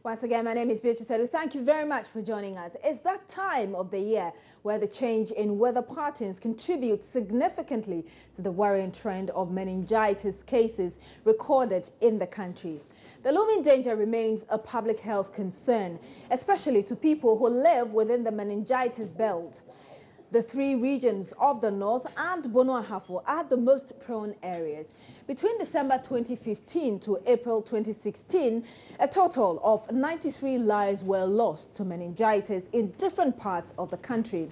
Once again, my name is Beatrice Edu. Thank you very much for joining us. It's that time of the year where the change in weather patterns contributes significantly to the worrying trend of meningitis cases recorded in the country. The looming danger remains a public health concern, especially to people who live within the meningitis belt. The three regions of the north and Bono Ahafo are the most prone areas. Between December 2015 to April 2016, a total of 93 lives were lost to meningitis in different parts of the country.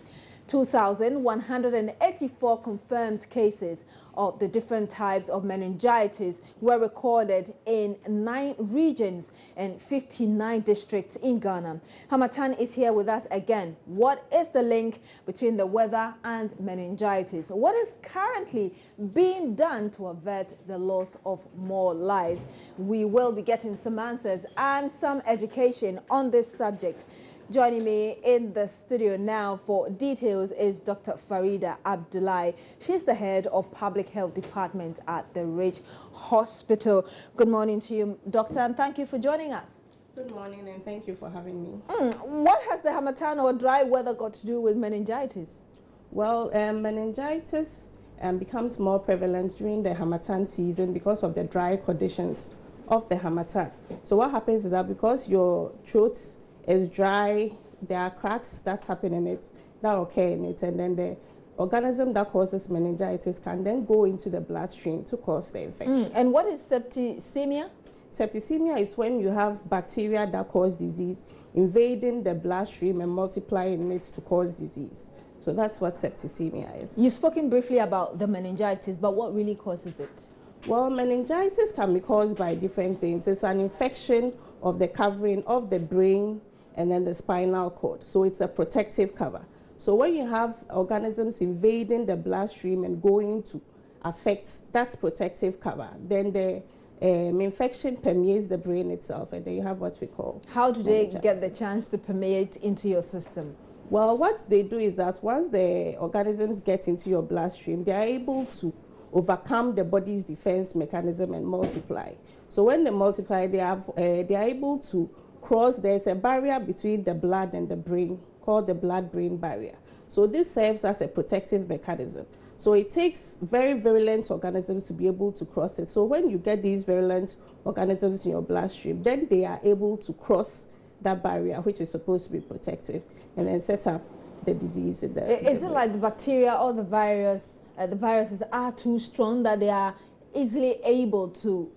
2,184 confirmed cases of the different types of meningitis were recorded in 9 regions and 59 districts in Ghana. Hamatan is here with us again. What is the link between the weather and meningitis? What is currently being done to avert the loss of more lives? We will be getting some answers and some education on this subject. Joining me in the studio now for details is Dr. Farida Abdullahi. She's the head of Public Health Department at the Ridge Hospital. Good morning to you, Doctor, and thank you for joining us. Good morning, and thank you for having me. What has the harmattan or dry weather got to do with meningitis? Well, meningitis becomes more prevalent during the harmattan season because of the dry conditions of the harmattan. So what happens is that because your throat is dry, there are cracks that happen in it, that occur in it, and then the organism that causes meningitis can then go into the bloodstream to cause the infection. And what is septicemia? Septicemia is when you have bacteria that cause disease invading the bloodstream and multiplying in it to cause disease. So that's what septicemia is. You've spoken briefly about the meningitis, but what really causes it? Well, meningitis can be caused by different things. It's an infection of the covering of the brain and then the spinal cord. So it's a protective cover. So when you have organisms invading the bloodstream and going to affect that protective cover, then the infection permeates the brain itself, and then you have what we call How do they get the chance to permeate into your system? Well, what they do is that once the organisms get into your bloodstream, they are able to overcome the body's defense mechanism and multiply. So when they multiply, they are able to cross. There's a barrier between the blood and the brain called the blood-brain barrier. So this serves as a protective mechanism. So it takes very virulent organisms to be able to cross it. So when you get these virulent organisms in your bloodstream, then they are able to cross that barrier, which is supposed to be protective, and then set up the disease in the Is it like the bacteria or the viruses are too strong that they are easily able to,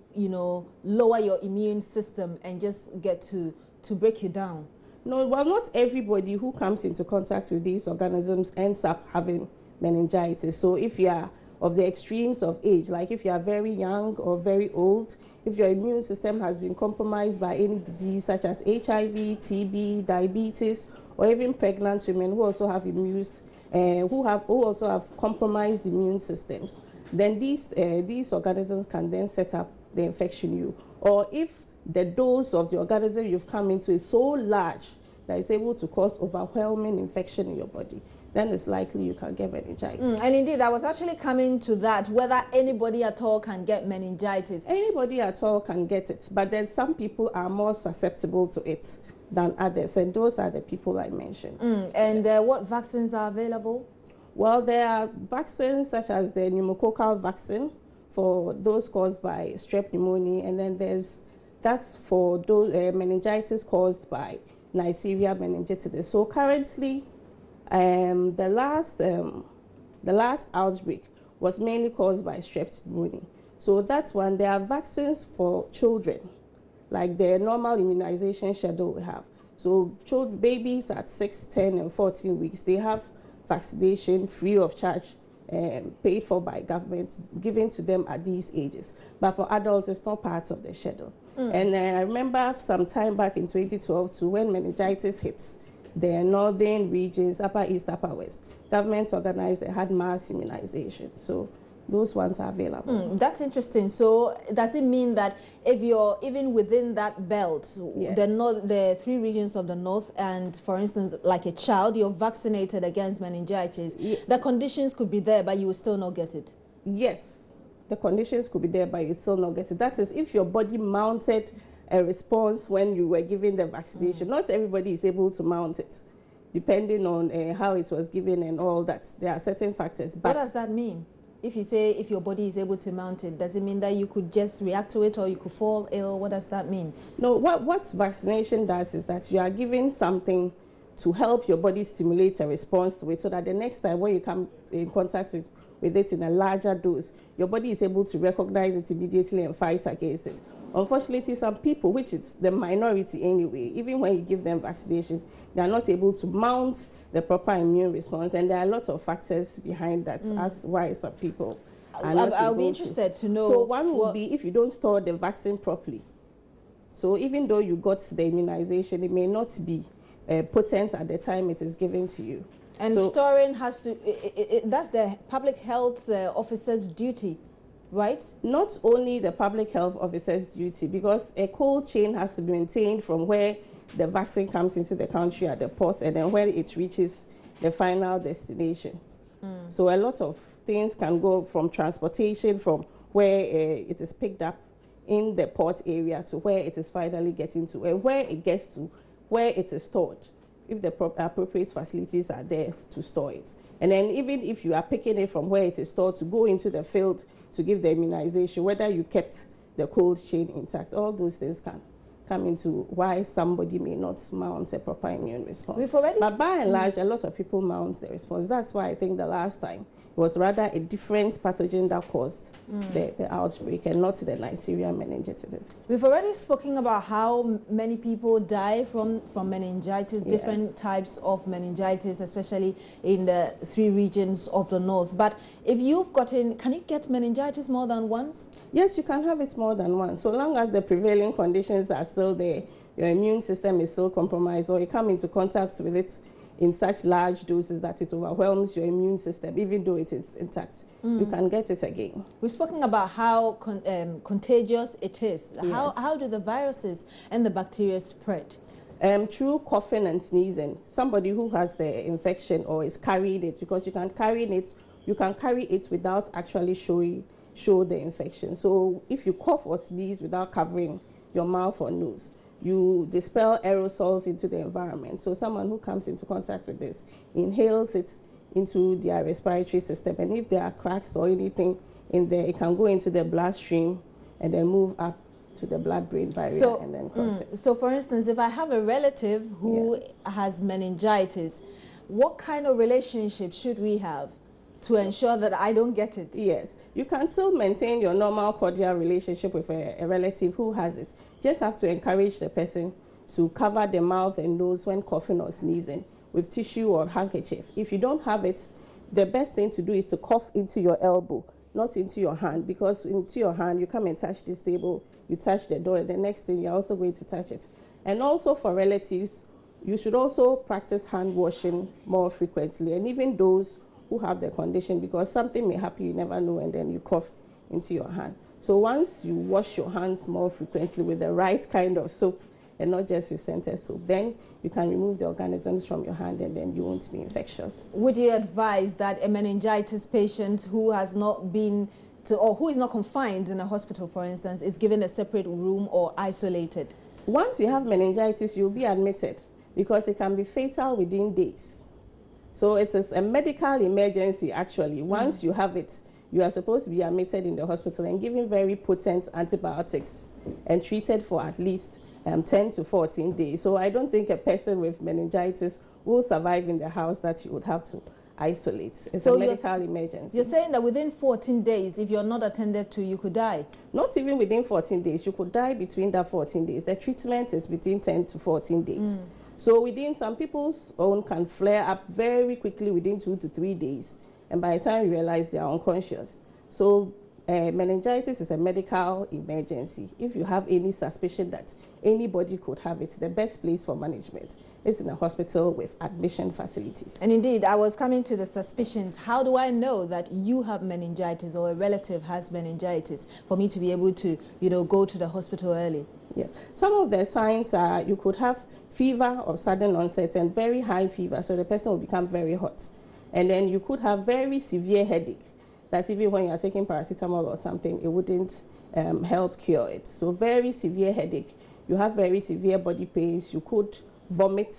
lower your immune system and just get to break you down? No, well, not everybody who comes into contact with these organisms ends up having meningitis. So if you are of the extremes of age, like if you are very young or very old, if your immune system has been compromised by any disease such as HIV, TB, diabetes, or even pregnant women who also have who also have compromised immune systems, then these organisms can then set up the infection in you. Or if the dose of the organism you've come into is so large that it's able to cause overwhelming infection in your body, then it's likely you can get meningitis. And indeed, I was actually coming to that, whether anybody at all can get meningitis. Anybody at all can get it, but then some people are more susceptible to it than others, and those are the people I mentioned. And what vaccines are available? Well, there are vaccines such as the pneumococcal vaccine for those caused by strep pneumonia, and then that's for those meningitis caused by Neisseria meningitidis. So currently, the last outbreak was mainly caused by strep pneumonia. So that's when there are vaccines for children, like the normal immunization schedule we have. So babies at 6, 10, and 14 weeks, they have vaccination free of charge, paid for by government, given to them at these ages. But for adults, it's not part of the schedule. And I remember some time back in 2012 too, when meningitis hits the northern regions, Upper East, Upper West, governments organized and had mass immunization. So those ones are available. That's interesting. So does it mean that if you're even within that belt, yes, the 3 regions of the north, and for instance, like a child, you're vaccinated against meningitis, the conditions could be there, but you will still not get it? Yes, the conditions could be there, but you still not get it. That is, if your body mounted a response when you were given the vaccination. Not everybody is able to mount it, depending on how it was given and all that. There are certain factors. But what does that mean? If you say if your body is able to mount it, does it mean that you could just react to it or you could fall ill? What does that mean? No, what vaccination does is that you are given something to help your body stimulate a response to it, so that the next time when you come in contact with it in a larger dose, your body is able to recognize it immediately and fight against it. Unfortunately, some people, which is the minority anyway, even when you give them vaccination, they are not able to mount the proper immune response, and there are a lot of factors behind that as why some people are not I'll be able interested to know. So one would be if you don't store the vaccine properly. So even though you got the immunization, it may not be potent at the time it is given to you. And so storing has to, that's the public health officer's duty, right? Not only the public health officer's duty, because a cold chain has to be maintained from where the vaccine comes into the country at the port and then when it reaches the final destination. So a lot of things can go from transportation, from where it is picked up in the port area to where it is finally getting to, and where it gets to, where it is stored, if the appropriate facilities are there to store it. And then even if you are picking it from where it is stored to go into the field to give the immunization, whether you kept the cold chain intact, all those things can come into why somebody may not mount a proper immune response. But by and large, a lot of people mount the response. That's why I think the last time it was rather a different pathogen that caused the outbreak and not the Neisseria meningitis. We've already spoken about how many people die from meningitis, different types of meningitis, especially in the 3 regions of the north. But if you've gotten, can you get meningitis more than once? Yes, you can have it more than once, so long as the prevailing conditions are still there, your immune system is still compromised, or you come into contact with it in such large doses that it overwhelms your immune system, even though it is intact. You can get it again. We've spoken about how contagious it is. Yes. How do the viruses and the bacteria spread? Through coughing and sneezing. Somebody who has the infection or is carrying it, because you can carry it without actually show the infection. So if you cough or sneeze without covering your mouth or nose, you dispel aerosols into the environment. So someone who comes into contact with this inhales it into their respiratory system, and if there are cracks or anything in there, it can go into the bloodstream and then move up to the blood-brain barrier and then cross it. So for instance, if I have a relative who has meningitis, what kind of relationship should we have to ensure that I don't get it? Yes, you can still maintain your normal cordial relationship with a relative who has it. Just have to encourage the person to cover the mouth and nose when coughing or sneezing with tissue or handkerchief. If you don't have it, the best thing to do is to cough into your elbow, not into your hand, because into your hand, you come and touch this table, you touch the door, and the next thing you're also going to touch it. And also for relatives, you should also practice hand washing more frequently, and even those who have the condition, because something may happen, you never know, and then you cough into your hand. So once you wash your hands more frequently with the right kind of soap and not just with scented soap, then you can remove the organisms from your hand and then you won't be infectious. Would you advise that a meningitis patient who has not been to, or who is not confined in a hospital, for instance, is given a separate room or isolated? Once you have meningitis, you'll be admitted because it can be fatal within days. So it's a medical emergency, actually. Once you have it, you are supposed to be admitted in the hospital and given very potent antibiotics and treated for at least 10 to 14 days. So I don't think a person with meningitis will survive in the house that you would have to isolate. It's a medical emergency. You're saying that within 14 days, if you're not attended to, you could die? Not even within 14 days. You could die between that 14 days. The treatment is between 10 to 14 days. So within, some people's own can flare up very quickly within 2 to 3 days. And by the time you realize they are unconscious. So meningitis is a medical emergency. If you have any suspicion that anybody could have it, the best place for management is in a hospital with admission facilities. And indeed, I was coming to the suspicions. How do I know that you have meningitis or a relative has meningitis for me to be able to, go to the hospital early? Yes. Some of the signs are you could have fever of sudden onset and very high fever, so the person will become very hot. And then you could have very severe headache, that even when you are taking paracetamol or something, it wouldn't help cure it. So very severe headache. you have very severe body pains, you could vomit,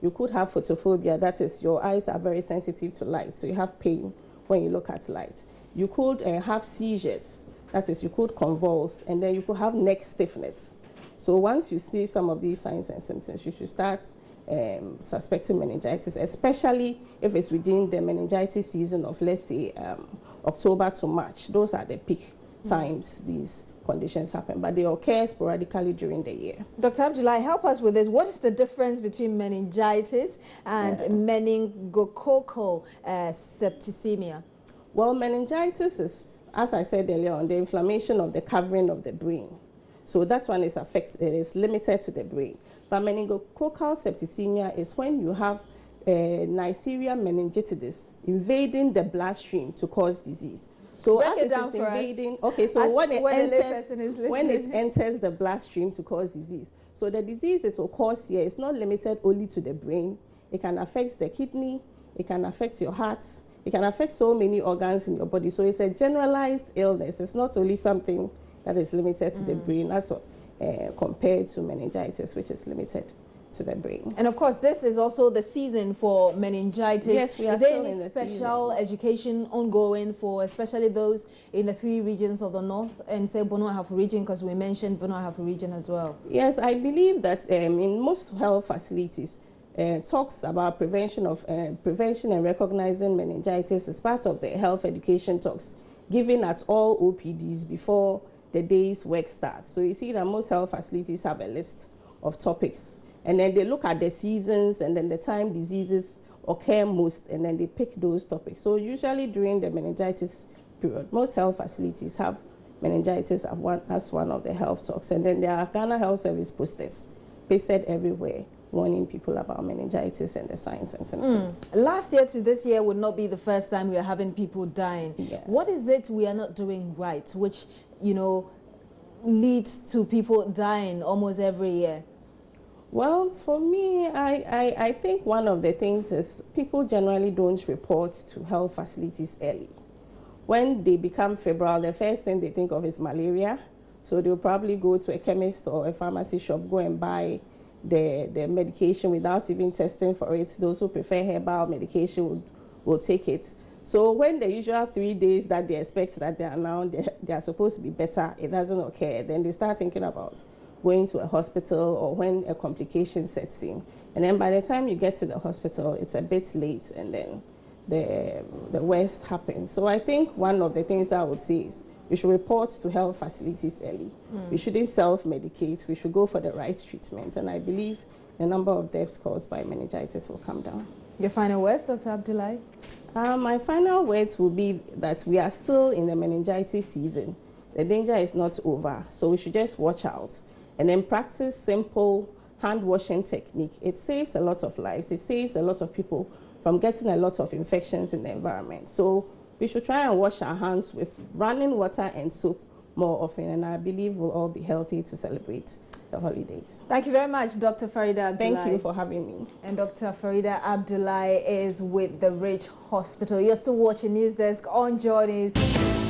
you could have photophobia, that is your eyes are very sensitive to light, so you have pain when you look at light. You could have seizures, that is you could convulse, and then you could have neck stiffness. So once you see some of these signs and symptoms, you should start suspecting meningitis, especially if it's within the meningitis season of, let's say, October to March. Those are the peak times these conditions happen, but they occur sporadically during the year. Dr. Abdullahi, help us with this. What is the difference between meningitis and meningococcal septicemia? Well, meningitis is, as I said earlier on, the inflammation of the covering of the brain. So that one is it is limited to the brain. But meningococcal septicemia is when you have Neisseria meningitidis invading the bloodstream to cause disease. So break as it it down is for invading, us. okay, so when it when enters the bloodstream to cause disease. So the disease it will cause here is not limited only to the brain. It can affect the kidney, it can affect your heart, it can affect so many organs in your body. So it's a generalized illness. It's not only something that is limited to the brain. That's what, compared to meningitis, which is limited to the brain. And of course, this is also the season for meningitis. Yes, we are Is there still any in the special season. education ongoing for especially those in the 3 regions of the north and say Bono-Ahafo region, because we mentioned Bono-Ahafo region as well? Yes, I believe that in most health facilities, talks about prevention and recognizing meningitis is part of the health education talks given at all OPDs before the day's work starts. So you see that most health facilities have a list of topics, and then they look at the seasons and then the time diseases occur most, and then they pick those topics. So usually during the meningitis period, most health facilities have meningitis as one of the health talks, and then there are Ghana Health Service posters pasted everywhere warning people about meningitis and the signs and symptoms. Last year to this year would not be the first time we are having people dying. Yes. What is it we are not doing right, which, you know, leads to people dying almost every year? Well, for me, I think one of the things is people generally don't report to health facilities early. When they become febrile, the first thing they think of is malaria. So they'll probably go to a chemist or a pharmacy shop, go and buy the medication without even testing for it. Those who prefer herbal medication will take it. So when the usual 3 days that they expect that they are supposed to be better, it doesn't occur, then they start thinking about going to a hospital or when a complication sets in. And then by the time you get to the hospital, it's a bit late, and then the worst happens. So I think one of the things I would say is we should report to health facilities early. We shouldn't self-medicate. We should go for the right treatment. And I believe the number of deaths caused by meningitis will come down. Your final words, Dr. Abdullahi? My final words will be that we are still in the meningitis season. The danger is not over, so we should just watch out and then practice simple hand washing technique. It saves a lot of lives. It saves a lot of people from getting a lot of infections in the environment. So we should try and wash our hands with running water and soap more often, and I believe we'll all be healthy to celebrate the holidays. Thank you very much, Dr. Farida Abdullahi. Thank you for having me. And Dr. Farida Abdullahi is with the Rich Hospital. You're still watching News Desk on Joy News.